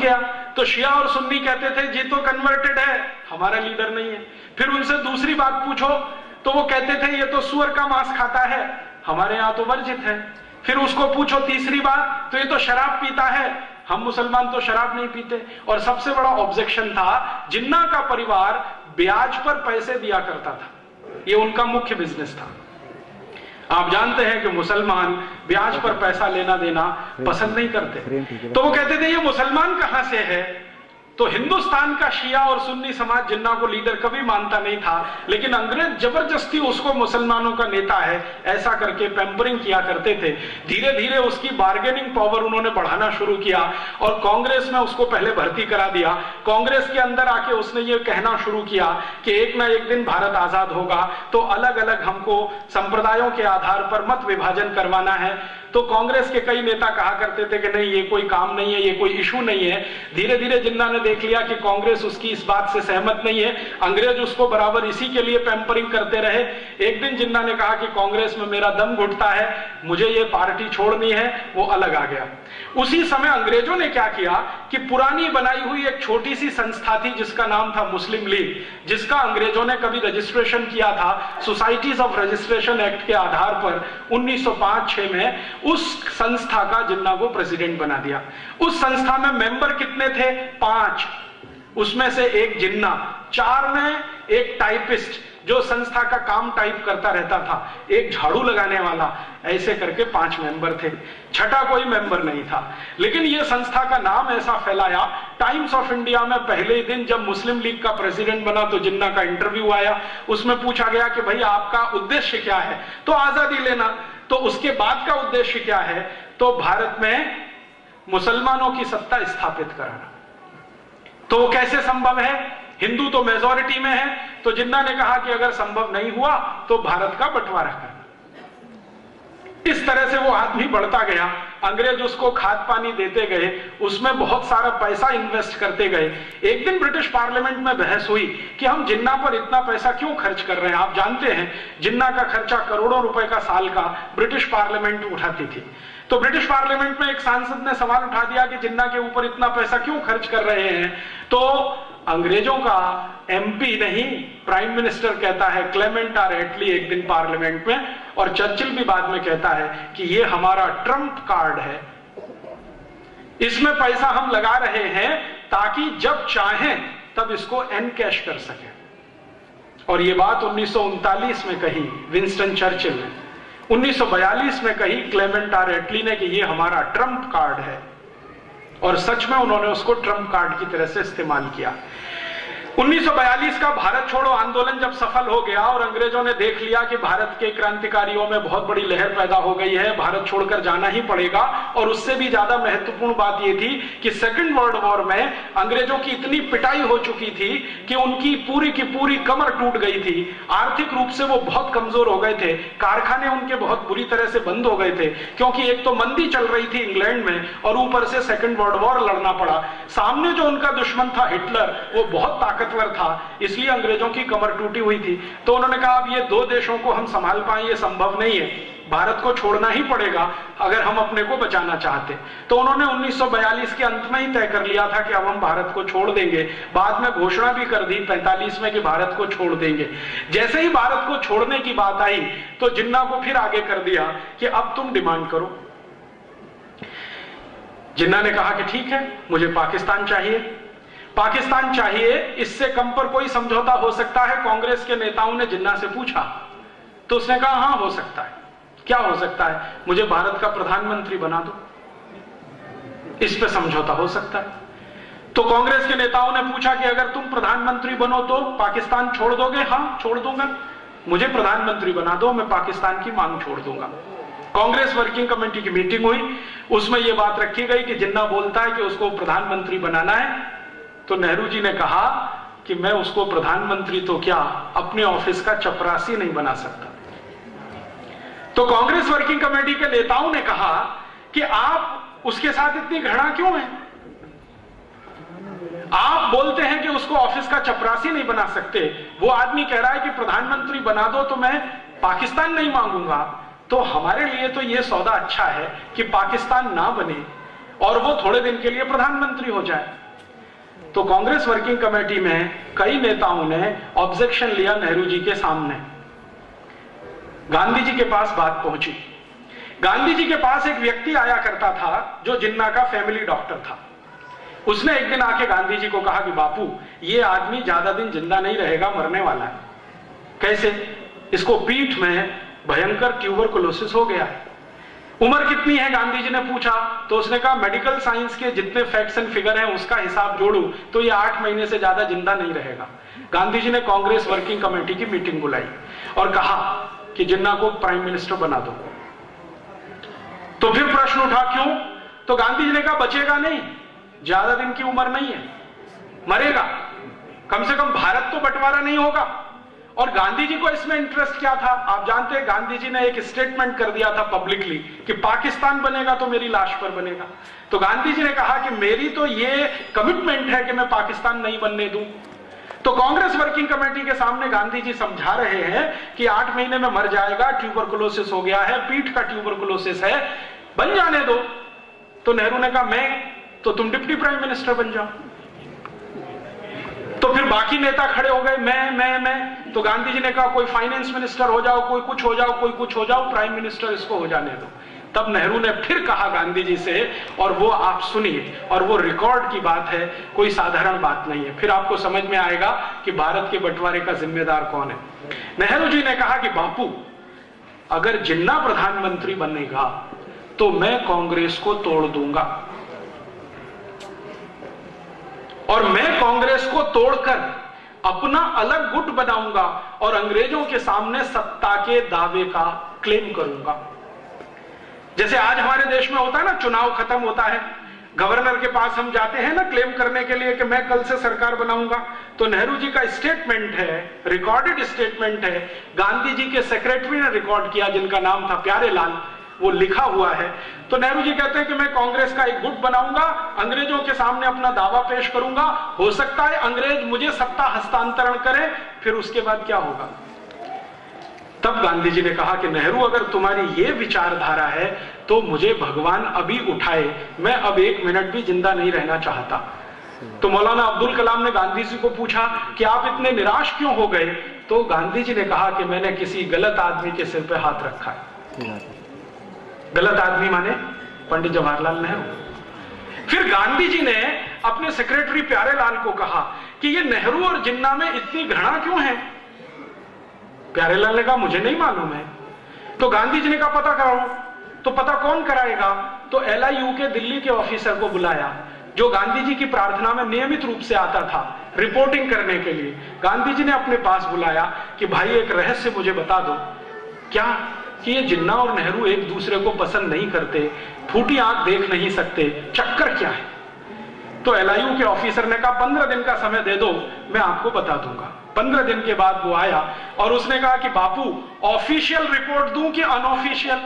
किया तो शिया और सुन्नी कहते थे जी तो कन्वर्टेड है, हमारा लीडर नहीं है। फिर उनसे दूसरी बात पूछो तो वो कहते थे ये तो सुअर का मांस खाता है, हमारे यहां तो वर्जित है। फिर उसको पूछो तीसरी बात तो ये तो शराब पीता है, हम मुसलमान तो शराब नहीं पीते। और सबसे बड़ा ऑब्जेक्शन था, जिन्ना का परिवार ब्याज पर पैसे दिया करता था, ये उनका मुख्य बिजनेस था। आप जानते हैं कि मुसलमान ब्याज पर पैसा लेना देना पसंद नहीं करते, तो वो कहते थे ये मुसलमान कहां से है। तो हिंदुस्तान का शिया और सुन्नी समाज जिन्ना को लीडर कभी मानता नहीं था, लेकिन अंग्रेज जबरदस्ती उसको मुसलमानों का नेता है ऐसा करके पैम्परिंग किया करते थे। धीरे धीरे उसकी बार्गेनिंग पावर उन्होंने बढ़ाना शुरू किया और कांग्रेस में उसको पहले भर्ती करा दिया। कांग्रेस के अंदर आके उसने ये कहना शुरू किया कि एक ना एक दिन भारत आजाद होगा तो अलग अलग हमको संप्रदायों के आधार पर मत विभाजन करवाना है। तो कांग्रेस के कई नेता कहा करते थे कि नहीं ये कोई काम नहीं है, ये कोई इशू नहीं है। धीरे धीरे जिन्ना ने देख लिया कि कांग्रेस उसकी इस बात से सहमत नहीं है, अंग्रेज उसको बराबर इसी के लिए पैम्परिंग करते रहे। एक दिन जिन्ना ने कहा कि कांग्रेस में मेरा दम घुटता है, मुझे ये पार्टी छोड़नी है, वो अलग आ गया। उसी समय अंग्रेजों ने क्या किया कि पुरानी बनाई हुई एक छोटी सी संस्था थी जिसका नाम था मुस्लिम लीग, जिसका अंग्रेजों ने कभी रजिस्ट्रेशन किया था सोसाइटीज ऑफ रजिस्ट्रेशन एक्ट के आधार पर 1905-6 में, उस संस्था का जिन्ना को प्रेसिडेंट बना दिया। उस संस्था में मेंबर कितने थे? 5, उसमें से एक जिन्ना, 4 में एक टाइपिस्ट जो संस्था का काम टाइप करता रहता था, एक झाड़ू लगाने वाला, ऐसे करके 5 मेंबर थे, छठा कोई मेंबर नहीं था। लेकिन यह संस्था का नाम ऐसा फैलाया, टाइम्स ऑफ इंडिया में पहले दिन जब मुस्लिम लीग का प्रेसिडेंट बना तो जिन्ना का इंटरव्यू आया, उसमें पूछा गया कि भाई आपका उद्देश्य क्या है, तो आजादी लेना। तो उसके बाद का उद्देश्य क्या है, तो भारत में मुसलमानों की सत्ता स्थापित कराना। तो वो कैसे संभव है, हिंदू तो मेजॉरिटी में है। तो जिन्ना ने कहा कि अगर संभव नहीं हुआ तो भारत का बंटवारा करना। इस तरह से वो आदमी बढ़ता गया, अंग्रेज उसको खाद पानी देते गए, उसमें बहुत सारा पैसा इन्वेस्ट करते गए। एक दिन ब्रिटिश पार्लियामेंट में बहस हुई कि हम जिन्ना पर इतना पैसा क्यों खर्च कर रहे हैं। आप जानते हैं जिन्ना का खर्चा करोड़ों रुपए का साल का ब्रिटिश पार्लियामेंट उठाती थी। तो ब्रिटिश पार्लियामेंट में एक सांसद ने सवाल उठा दिया कि जिन्ना के ऊपर इतना पैसा क्यों खर्च कर रहे हैं। तो अंग्रेजों का एमपी नहीं, प्राइम मिनिस्टर कहता है, क्लेमेंट आर एटली, एक दिन पार्लियामेंट में, और चर्चिल भी बाद में कहता है कि ये हमारा ट्रम्प कार्ड है, इसमें पैसा हम लगा रहे हैं ताकि जब चाहें तब इसको एनकैश कर सके। और ये बात 1939 में कही विंस्टन चर्चिल ने, 1942 में कही क्लेमेंट आर एटली ने कि ये हमारा ट्रम्प कार्ड है, और सच में उन्होंने उसको ट्रम्प कार्ड की तरह से इस्तेमाल किया। 1942 का भारत छोड़ो आंदोलन जब सफल हो गया और अंग्रेजों ने देख लिया कि भारत के क्रांतिकारियों में बहुत बड़ी लहर पैदा हो गई है, भारत छोड़कर जाना ही पड़ेगा, और उससे भी ज्यादा महत्वपूर्ण बात यह थी कि सेकेंड वर्ल्ड वॉर में अंग्रेजों की इतनी पिटाई हो चुकी थी कि उनकी पूरी की पूरी कमर टूट गई थी, आर्थिक रूप से वो बहुत कमजोर हो गए थे, कारखाने उनके बहुत बुरी तरह से बंद हो गए थे, क्योंकि एक तो मंदी चल रही थी इंग्लैंड में और ऊपर से सेकेंड वर्ल्ड वॉर लड़ना पड़ा। सामने जो उनका दुश्मन था हिटलर, वो बहुत ताकतवर था, इसलिए अंग्रेजों की कमर टूटी हुई थी। तो उन्होंने कहा अब ये 2 देशों को हम संभाल पाए ये संभव नहीं है, भारत को छोड़ना ही पड़ेगा अगर हम अपने को बचाना चाहते। तो उन्होंने 1942 के अंत में ही तय कर लिया था कि अब हम भारत को छोड़ देंगे। बाद में घोषणा भी कर दी 45 में कि भारत को छोड़ देंगे। जैसे ही भारत को छोड़ने की बात आई तो जिन्ना को फिर आगे कर दिया कि अब तुम डिमांड करो। जिन्ना ने कहा कि ठीक है, मुझे पाकिस्तान चाहिए, पाकिस्तान चाहिए, इससे कम पर कोई समझौता हो सकता है। कांग्रेस के नेताओं ने जिन्ना से पूछा तो उसने कहा हां हो सकता है। क्या हो सकता है? मुझे भारत का प्रधानमंत्री बना दो, इस पे समझौता हो सकता है। तो कांग्रेस के नेताओं ने पूछा कि अगर तुम प्रधानमंत्री बनो तो पाकिस्तान छोड़ दोगे? हां छोड़ दूंगा, मुझे प्रधानमंत्री बना दो, मैं पाकिस्तान की मांग छोड़ दूंगा। कांग्रेस वर्किंग कमेटी की मीटिंग हुई, उसमें यह बात रखी गई कि जिन्ना बोलता है कि उसको प्रधानमंत्री बनाना है, तो नेहरू जी ने कहा कि मैं उसको प्रधानमंत्री तो क्या अपने ऑफिस का चपरासी नहीं बना सकता। तो कांग्रेस वर्किंग कमेटी के नेताओं ने कहा कि आप उसके साथ इतनी घृणा क्यों है? आप बोलते हैं कि उसको ऑफिस का चपरासी नहीं बना सकते, वो आदमी कह रहा है कि प्रधानमंत्री बना दो तो मैं पाकिस्तान नहीं मांगूंगा। तो हमारे लिए तो यह सौदा अच्छा है कि पाकिस्तान ना बने और वो थोड़े दिन के लिए प्रधानमंत्री हो जाए। तो कांग्रेस वर्किंग कमेटी में कई नेताओं ने ऑब्जेक्शन लिया नेहरू जी के सामने। गांधी जी के पास बात पहुंची। गांधी जी के पास एक व्यक्ति आया करता था जो जिन्ना का फैमिली डॉक्टर था। उसने एक दिन आके गांधी जी को कहा कि बापू, ये आदमी ज्यादा दिन जिंदा नहीं रहेगा, मरने वाला है। कैसे? इसको पीठ में भयंकर ट्यूबरकुलोसिस हो गया है। उम्र कितनी है? गांधी जी ने पूछा। तो उसने कहा मेडिकल साइंस के जितने फैक्ट्स एंड फिगर हैं उसका हिसाब जोड़ू तो ये 8 महीने से ज्यादा जिंदा नहीं रहेगा। गांधी जी ने कांग्रेस वर्किंग कमेटी की मीटिंग बुलाई और कहा कि जिन्ना को प्राइम मिनिस्टर बना दो। तो फिर प्रश्न उठा क्यों? तो गांधी जी ने कहा बचेगा नहीं, ज्यादा दिन की उम्र नहीं है, मरेगा, कम से कम भारत तो बंटवारा नहीं होगा। और गांधी जी को इसमें इंटरेस्ट क्या था? आप जानते हैं गांधी जी ने एक स्टेटमेंट कर दिया था पब्लिकली कि पाकिस्तान बनेगा तो मेरी लाश पर बनेगा। तो गांधी जी ने कहा कि मेरी तो ये कमिटमेंट है कि मैं पाकिस्तान नहीं बनने दूं। तो कांग्रेस वर्किंग कमेटी के सामने गांधी जी समझा रहे हैं कि 8 महीने में मर जाएगा, ट्यूबरकुलोसिस हो गया है, पीठ का ट्यूबरकुलोसिस है, बन जाने दो। तो नेहरू ने कहा मैं तो तुम डिप्टी प्राइम मिनिस्टर बन जाओ। तो फिर बाकी नेता खड़े हो गए, मैं। तो गांधी जी ने कहा कोई फाइनेंस मिनिस्टर हो जाओ, कोई कुछ हो जाओ, कोई कुछ हो जाओ, प्राइम मिनिस्टर इसको हो जाने दो। तब नेहरू ने फिर कहा गांधी जी से, और वो आप सुनिए, और वो रिकॉर्ड की बात है, कोई साधारण बात नहीं है, फिर आपको समझ में आएगा कि भारत के बंटवारे का जिम्मेदार कौन है। नेहरू जी ने कहा कि बापू, अगर जिन्ना प्रधानमंत्री बनेगा तो मैं कांग्रेस को तोड़ दूंगा, और मैं कांग्रेस को तोड़कर अपना अलग गुट बनाऊंगा और अंग्रेजों के सामने सत्ता के दावे का क्लेम करूंगा। जैसे आज हमारे देश में होता है ना, चुनाव खत्म होता है, गवर्नर के पास हम जाते हैं ना क्लेम करने के लिए कि मैं कल से सरकार बनाऊंगा। तो नेहरू जी का स्टेटमेंट है, रिकॉर्डेड स्टेटमेंट है, गांधी जी के सेक्रेटरी ने रिकॉर्ड किया जिनका नाम था प्यारेलाल, वो लिखा हुआ है। तो नेहरू जी कहते हैं कि मैं कांग्रेस का एक गुट बनाऊंगा, अंग्रेजों के सामने अपना दावा पेश करूंगा, हो सकता है अंग्रेज मुझे सत्ता हस्तांतरण करें, फिर उसके बाद क्या होगा। तब गांधी जी ने कहा कि नेहरू, अगर तुम्हारी ये विचारधारा है तो मुझे भगवान अभी उठाए, मैं अब 1 मिनट भी जिंदा नहीं रहना चाहता। तो मौलाना अब्दुल कलाम ने गांधी जी को पूछा कि आप इतने निराश क्यों हो गए? तो गांधी जी ने कहा कि मैंने किसी गलत आदमी के सिर पे हाथ रखा है। गलत आदमी माने पंडित जवाहरलाल नेहरू। फिर गांधी जी ने अपने सेक्रेटरी प्यारेलाल को कहा कि ये नेहरू और जिन्ना में इतनी घृणा क्यों है? प्यारेलाल ने कहा मुझे नहीं मालूम है। तो गांधी जी ने कहा पता कराओ। तो पता कौन कराएगा? तो LIU के दिल्ली के ऑफिसर को बुलाया, जो गांधी जी की प्रार्थना में नियमित रूप से आता था रिपोर्टिंग करने के लिए। गांधी जी ने अपने पास बुलाया कि भाई एक रहस्य मुझे बता दो, क्या कि ये जिन्ना और नेहरू एक दूसरे को पसंद नहीं करते, फूटी आंख देख नहीं सकते, चक्कर क्या है? तो LIU के ऑफिसर ने कहा 15 दिन का समय दे दो, मैं आपको बता दूंगा। 15 दिन के बाद वो आया और उसने कहा कि बापू, ऑफिशियल रिपोर्ट दूं कि अनऑफिशियल?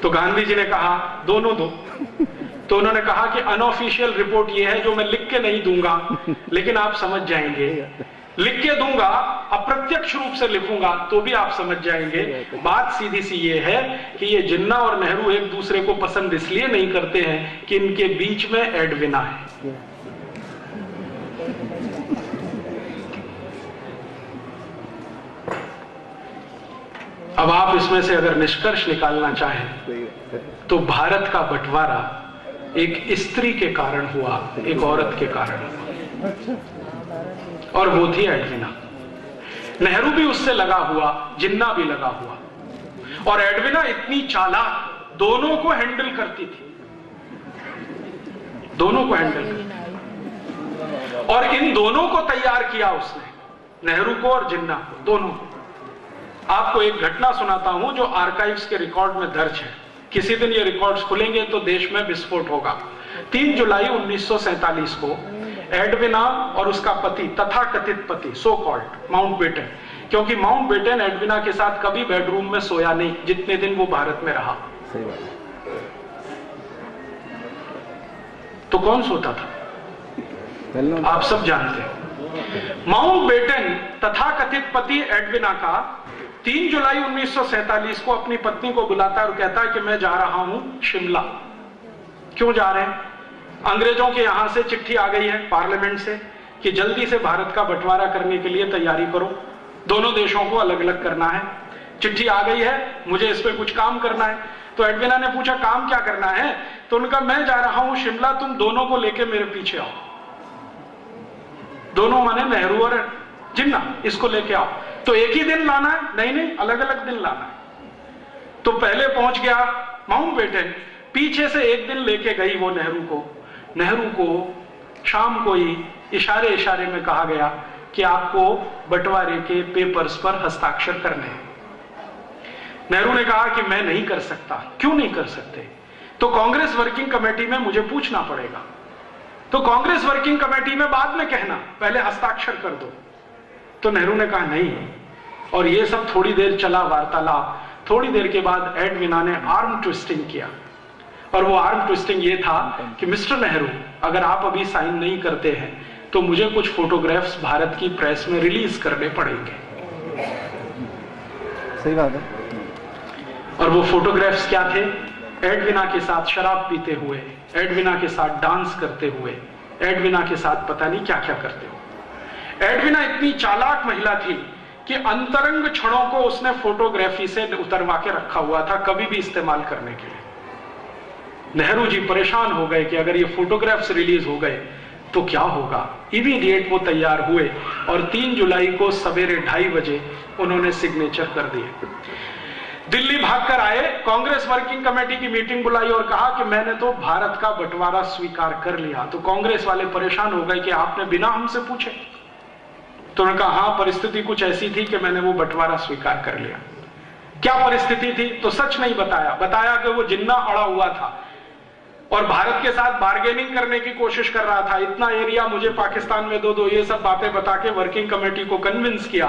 तो गांधी जी ने कहा दोनों दो। तो उन्होंने कहा कि अनऑफिशियल रिपोर्ट ये है जो मैं लिख के नहीं दूंगा, लेकिन आप समझ जाएंगे। लिख के दूंगा, अप्रत्यक्ष रूप से लिखूंगा तो भी आप समझ जाएंगे। बात सीधी सी ये है कि ये जिन्ना और नेहरू एक दूसरे को पसंद इसलिए नहीं करते हैं कि इनके बीच में एडविना है। अब आप इसमें से अगर निष्कर्ष निकालना चाहें तो भारत का बंटवारा एक स्त्री के कारण हुआ, एक औरत के कारण हुआ, और वो थी एडविना। नेहरू भी उससे लगा हुआ, जिन्ना भी लगा हुआ, और एडविना इतनी चालाक, दोनों को हैंडल करती थी, दोनों को हैंडल करती। और इन दोनों को तैयार किया उसने, नेहरू को और जिन्ना को, दोनों को। आपको एक घटना सुनाता हूं जो आर्काइव्स के रिकॉर्ड में दर्ज है। किसी दिन ये रिकॉर्ड्स खुलेंगे तो देश में विस्फोट होगा। 3 जुलाई 1947 को एडविना और उसका पति, तथाकथित पति, सो कॉल्ड माउंटबेटन, क्योंकि माउंटबेटन एडविना के साथ कभी बेडरूम में सोया नहीं जितने दिन वो भारत में रहा। सही बात है। तो कौन सोता था? आप सब जानते हैं। माउंटबेटन तथाकथित पति एडविना का 3 जुलाई 1947 को अपनी पत्नी को बुलाता है और कहता है कि मैं जा रहा हूं शिमला। क्यों जा रहे हैं? अंग्रेजों के यहां से चिट्ठी आ गई है पार्लियामेंट से कि जल्दी से भारत का बंटवारा करने के लिए तैयारी करो, दोनों देशों को अलग अलग करना है। चिट्ठी आ गई है, मुझे इस पे कुछ काम करना है। तो एडविना ने पूछा काम क्या करना है? तो उनका मैं जा रहा हूं शिमला, तुम दोनों को लेके मेरे पीछे आओ। दोनों माने नेहरू और जिन्ना, इसको लेके आओ। तो एक ही दिन लाना है? नहीं नहीं, अलग अलग दिन लाना है। तो पहले पहुंच गया माउंटबेटन, पीछे से एक दिन लेके गई वो नेहरू को शाम को ही इशारे इशारे में कहा गया कि आपको बंटवारे के पेपर्स पर हस्ताक्षर करने हैं। नेहरू ने कहा कि मैं नहीं कर सकता। क्यों नहीं कर सकते? तो कांग्रेस वर्किंग कमेटी में मुझे पूछना पड़ेगा। तो कांग्रेस वर्किंग कमेटी में बाद में कहना, पहले हस्ताक्षर कर दो। तो नेहरू ने कहा नहीं। और ये सब थोड़ी देर चला वार्तालाप। थोड़ी देर के बाद एडविना ने आर्म ट्विस्टिंग किया, और वो आर्म ट्विस्टिंग ये था कि मिस्टर नेहरू, अगर आप अभी साइन नहीं करते हैं तो मुझे कुछ फोटोग्राफ्स भारत की प्रेस में रिलीज करने पड़ेंगे। सही बात है। और वो फोटोग्राफ्स क्या थे? एडविना के साथ शराब पीते हुए, एडविना के साथ डांस करते हुए, एडविना के साथ पता नहीं क्या क्या करते हुए। एडविना इतनी चालाक महिला थी कि अंतरंग क्षणों को उसने फोटोग्राफी से उतरवा के रखा हुआ था, कभी भी इस्तेमाल करने के लिए। नेहरू जी परेशान हो गए कि अगर ये फोटोग्राफ्स रिलीज हो गए तो क्या होगा। इमीडिएट वो तैयार हुए और 3 जुलाई को सवेरे 2:30 बजे उन्होंने सिग्नेचर कर दिए। दिल्ली भागकर आए, कांग्रेस वर्किंग कमेटी की मीटिंग बुलाई और कहा कि मैंने तो भारत का बंटवारा स्वीकार कर लिया। तो कांग्रेस वाले परेशान हो गए कि आपने बिना हमसे पूछे। तो उन्होंने कहा हाँ, परिस्थिति कुछ ऐसी थी कि मैंने वो बंटवारा स्वीकार कर लिया। क्या परिस्थिति थी? तो सच नहीं बताया कि वो जिन्ना अड़ा हुआ था और भारत के साथ बार्गेनिंग करने की कोशिश कर रहा था। इतना एरिया मुझे पाकिस्तान में दो, ये सब बातें बता के वर्किंग कमेटी को कन्विंस किया।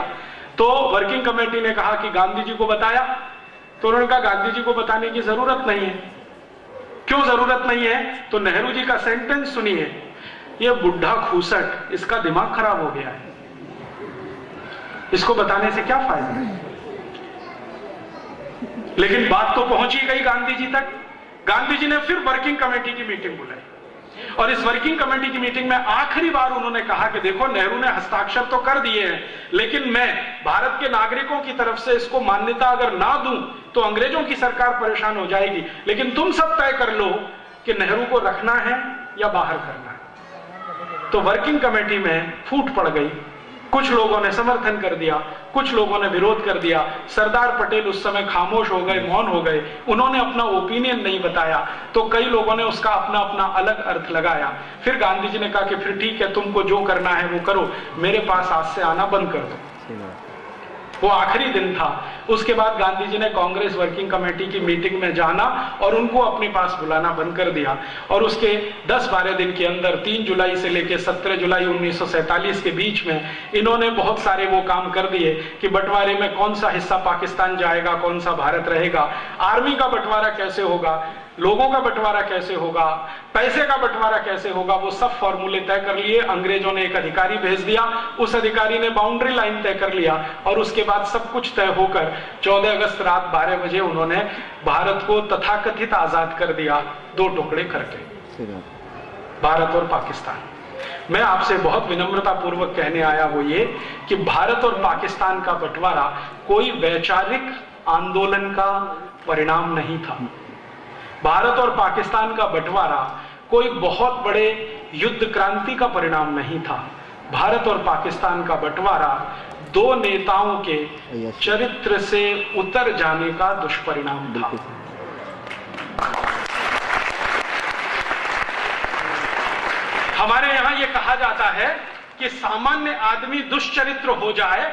तो वर्किंग कमेटी ने कहा कि गांधी जी को बताया? तो उन्होंने कहा गांधी जी को बताने की जरूरत नहीं है। क्यों जरूरत नहीं है? तो नेहरू जी का सेंटेंस सुनिए, ये बुढ़ा खूसट, इसका दिमाग खराब हो गया है, इसको बताने से क्या फायदा। लेकिन बात तो पहुंची गई गांधी जी तक। गांधी जी ने फिर वर्किंग कमेटी की मीटिंग बुलाई और इस वर्किंग कमेटी की मीटिंग में आखिरी बार उन्होंने कहा कि देखो, नेहरू ने हस्ताक्षर तो कर दिए हैं, लेकिन मैं भारत के नागरिकों की तरफ से इसको मान्यता अगर ना दूं तो अंग्रेजों की सरकार परेशान हो जाएगी। लेकिन तुम सब तय कर लो कि नेहरू को रखना है या बाहर करना है। तो वर्किंग कमेटी में फूट पड़ गई। कुछ लोगों ने समर्थन कर दिया, कुछ लोगों ने विरोध कर दिया। सरदार पटेल उस समय खामोश हो गए, मौन हो गए, उन्होंने अपना ओपिनियन नहीं बताया। तो कई लोगों ने उसका अपना अपना अलग अर्थ लगाया। फिर गांधी जी ने कहा कि फिर ठीक है, तुमको जो करना है वो करो, मेरे पास आज से आना बंद कर दो। वो आखिरी दिन था। उसके बाद गांधी जी ने कांग्रेस वर्किंग कमेटी की मीटिंग में जाना और उनको अपने पास बुलाना बंद कर दिया। और उसके 10-12 दिन के अंदर 3 जुलाई से लेकर 17 जुलाई 1947 के बीच में इन्होंने बहुत सारे वो काम कर दिए कि बंटवारे में कौन सा हिस्सा पाकिस्तान जाएगा, कौन सा भारत रहेगा, आर्मी का बंटवारा कैसे होगा, लोगों का बंटवारा कैसे होगा, पैसे का बंटवारा कैसे होगा, वो सब फॉर्मूले तय कर लिए। अंग्रेजों ने एक अधिकारी भेज दिया, उस अधिकारी ने बाउंड्री लाइन तय कर लिया और उसके बाद सब कुछ तय होकर 14 अगस्त रात 12 बजे उन्होंने भारत को तथाकथित आजाद कर दिया, 2 टुकड़े करके, भारत और पाकिस्तान। मैं आपसे बहुत विनम्रता पूर्वक कहने आया वो ये कि भारत और पाकिस्तान का बंटवारा कोई वैचारिक आंदोलन का परिणाम नहीं था। भारत और पाकिस्तान का बंटवारा कोई बहुत बड़े युद्ध क्रांति का परिणाम नहीं था। भारत और पाकिस्तान का बंटवारा 2 नेताओं के चरित्र से उतर जाने का दुष्परिणाम था। हमारे यहां यह कहा जाता है कि सामान्य आदमी दुष्चरित्र हो जाए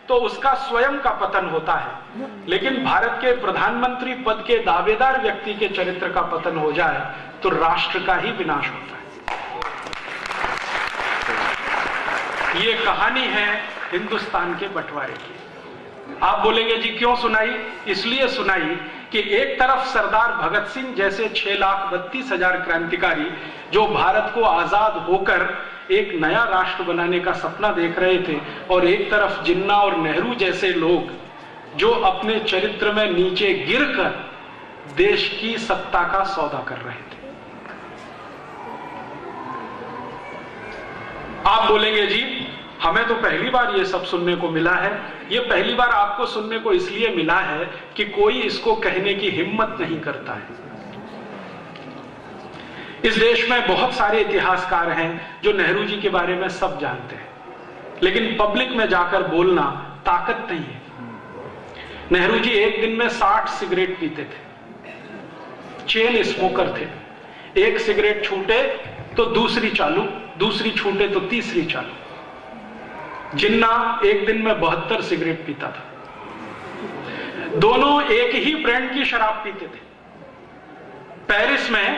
तो उसका स्वयं का पतन होता है, लेकिन भारत के प्रधानमंत्री पद के दावेदार व्यक्ति के चरित्र का पतन हो जाए तो राष्ट्र का ही विनाश होता है। ये कहानी है हिंदुस्तान के बंटवारे की। आप बोलेंगे जी क्यों सुनाई? इसलिए सुनाई कि एक तरफ सरदार भगत सिंह जैसे 6,32,000 क्रांतिकारी जो भारत को आजाद होकर एक नया राष्ट्र बनाने का सपना देख रहे थे, और एक तरफ जिन्ना और नेहरू जैसे लोग जो अपने चरित्र में नीचे गिरकर देश की सत्ता का सौदा कर रहे थे। आप बोलेंगे जी हमें तो पहली बार ये सब सुनने को मिला है। ये पहली बार आपको सुनने को इसलिए मिला है कि कोई इसको कहने की हिम्मत नहीं करता है। इस देश में बहुत सारे इतिहासकार हैं जो नेहरू जी के बारे में सब जानते हैं, लेकिन पब्लिक में जाकर बोलना ताकत नहीं है। नेहरू जी एक दिन में 60 सिगरेट पीते थे, चेन स्मोकर थे। एक सिगरेट छूटे तो दूसरी चालू, दूसरी छूटे तो तीसरी चालू। जिन्ना एक दिन में 72 सिगरेट पीता था। दोनों एक ही ब्रांड की शराब पीते थे। पेरिस में,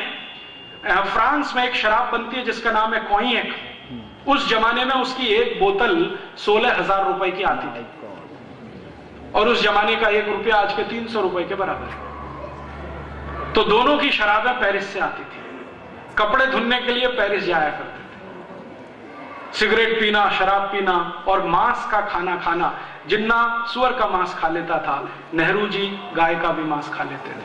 फ्रांस में एक शराब बनती है जिसका नाम है कॉन्यैक। उस जमाने में उसकी एक बोतल 16,000 रुपए की आती थी, और उस जमाने का 1 रुपया आज के 300 रुपए के बराबर है। तो दोनों की शराबें पेरिस से आती थी। कपड़े धुलने के लिए पेरिस जाया करते थे। सिगरेट पीना, शराब पीना और मांस का खाना खाना। जिन्ना सुअर का मांस खा लेता था, नेहरू जी गाय का भी मांस खा लेते थे।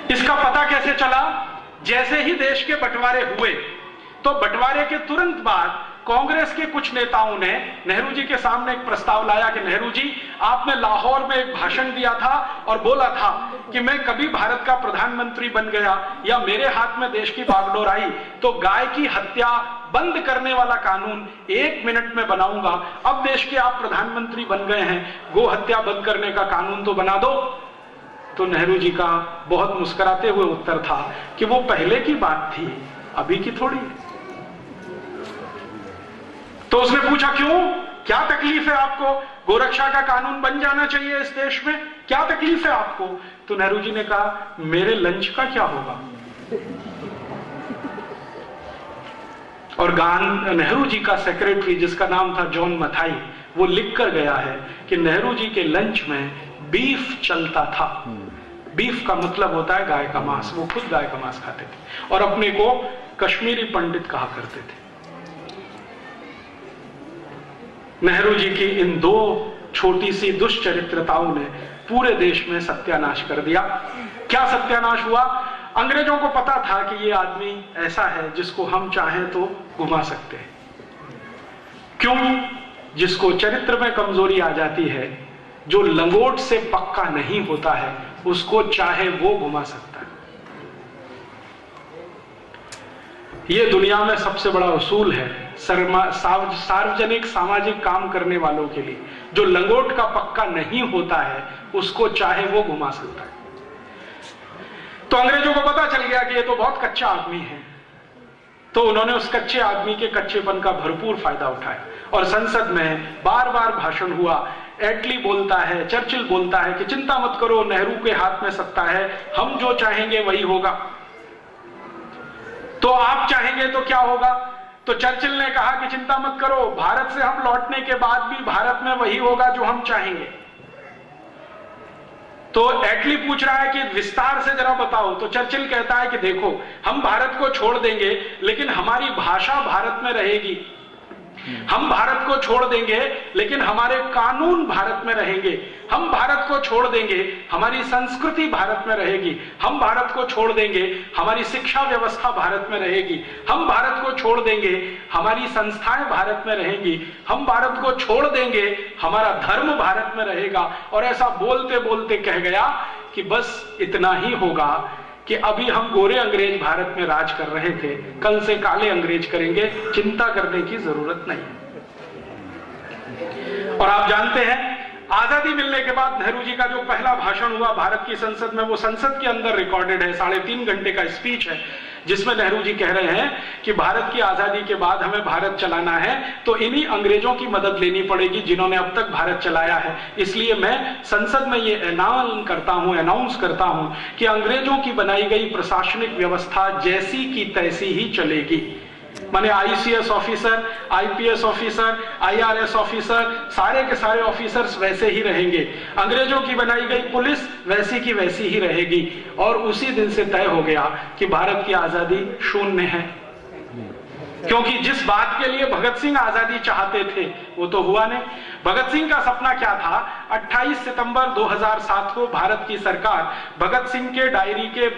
इसका पता कैसे चला? जैसे ही देश के बंटवारे हुए तो बंटवारे के तुरंत बाद कांग्रेस के कुछ नेताओं ने नेहरू जी के सामने एक प्रस्ताव लाया कि नेहरू जी, आपने लाहौर में एक भाषण दिया था और बोला था कि मैं कभी भारत का प्रधानमंत्री बन गया या मेरे हाथ में देश की बागडोर आई तो गाय की हत्या बंद करने वाला कानून 1 मिनट में बनाऊंगा। अब देश के आप प्रधानमंत्री बन गए हैं, गो हत्या बंद करने का कानून तो बना दो। तो नेहरू जी का बहुत मुस्कुराते हुए उत्तर था कि वो पहले की बात थी, अभी की थोड़ी। तो उसने पूछा क्यों, क्या तकलीफ है आपको? गोरक्षा का कानून बन जाना चाहिए इस देश में, क्या तकलीफ है आपको? तो नेहरू जी ने कहा मेरे लंच का क्या होगा? और नेहरू जी का सेक्रेटरी जिसका नाम था जॉन मथाई, वो लिख कर गया है कि नेहरू जी के लंच में बीफ चलता था। बीफ का मतलब होता है गाय का मांस। वो खुद गाय का मांस खाते थे और अपने को कश्मीरी पंडित कहा करते थे। नेहरू जी की इन 2 छोटी सी दुष्चरित्रताओं ने पूरे देश में सत्यानाश कर दिया। क्या सत्यानाश हुआ? अंग्रेजों को पता था कि ये आदमी ऐसा है जिसको हम चाहें तो घुमा सकते हैं। क्यों? जिसको चरित्र में कमजोरी आ जाती है, जो लंगोट से पक्का नहीं होता है, उसको चाहे वो घुमा सकता है। यह दुनिया में सबसे बड़ा उसूल है सार्वजनिक सामाजिक काम करने वालों के लिए। जो लंगोट का पक्का नहीं होता है, उसको चाहे वो घुमा सकता है। तो अंग्रेजों को पता चल गया कि ये तो बहुत कच्चा आदमी है, तो उन्होंने उस कच्चे आदमी के कच्चेपन का भरपूर फायदा उठाया और संसद में बार बार भाषण हुआ। एटली बोलता है, चर्चिल बोलता है कि चिंता मत करो, नेहरू के हाथ में सत्ता है, हम जो चाहेंगे वही होगा। तो आप चाहेंगे तो क्या होगा? तो चर्चिल ने कहा कि चिंता मत करो, भारत से हम लौटने के बाद भी भारत में वही होगा जो हम चाहेंगे। तो एटली पूछ रहा है कि विस्तार से जरा बताओ। तो चर्चिल कहता है कि देखो, हम भारत को छोड़ देंगे लेकिन हमारी भाषा भारत में रहेगी। हम भारत को छोड़ देंगे लेकिन हमारे कानून भारत में रहेंगे। हम भारत को छोड़ देंगे, हमारी संस्कृति भारत में रहेगी। हम भारत को छोड़ देंगे, हमारी शिक्षा व्यवस्था भारत में रहेगी। हम भारत को छोड़ देंगे, हमारी संस्थाएं भारत में रहेंगी। हम भारत को छोड़ देंगे, हमारा धर्म भारत में रहेगा। और ऐसा बोलते बोलते कह गया कि बस इतना ही होगा कि अभी हम गोरे अंग्रेज भारत में राज कर रहे थे, कल से काले अंग्रेज करेंगे, चिंता करने की जरूरत नहीं। और आप जानते हैं, आजादी मिलने के बाद नेहरू जी का जो पहला भाषण हुआ भारत की संसद में, वो संसद के अंदर रिकॉर्डेड है। 3.5 घंटे का स्पीच है जिसमें नेहरू जी कह रहे हैं कि भारत की आजादी के बाद हमें भारत चलाना है तो इन्हीं अंग्रेजों की मदद लेनी पड़ेगी जिन्होंने अब तक भारत चलाया है। इसलिए मैं संसद में ये अनाउंस करता हूं कि अंग्रेजों की बनाई गई प्रशासनिक व्यवस्था जैसी की तैसी ही चलेगी। माने ICS officer, IPS officer, IRS officer, सारे के सारे ऑफिसर्स वैसे ही रहेंगे। अंग्रेजों की बनाई गई पुलिस वैसी की वैसी ही रहेगी। और उसी दिन से तय हो गया कि भारत की आजादी शून्य है। क्योंकि जिस बात के लिए भगत सिंह आजादी चाहते थे वो तो हुआ नहीं। भगत सिंह का सपना क्या था? 28 सितंबर 2007 को भारत की सरकार भगत सिंह के डायरी के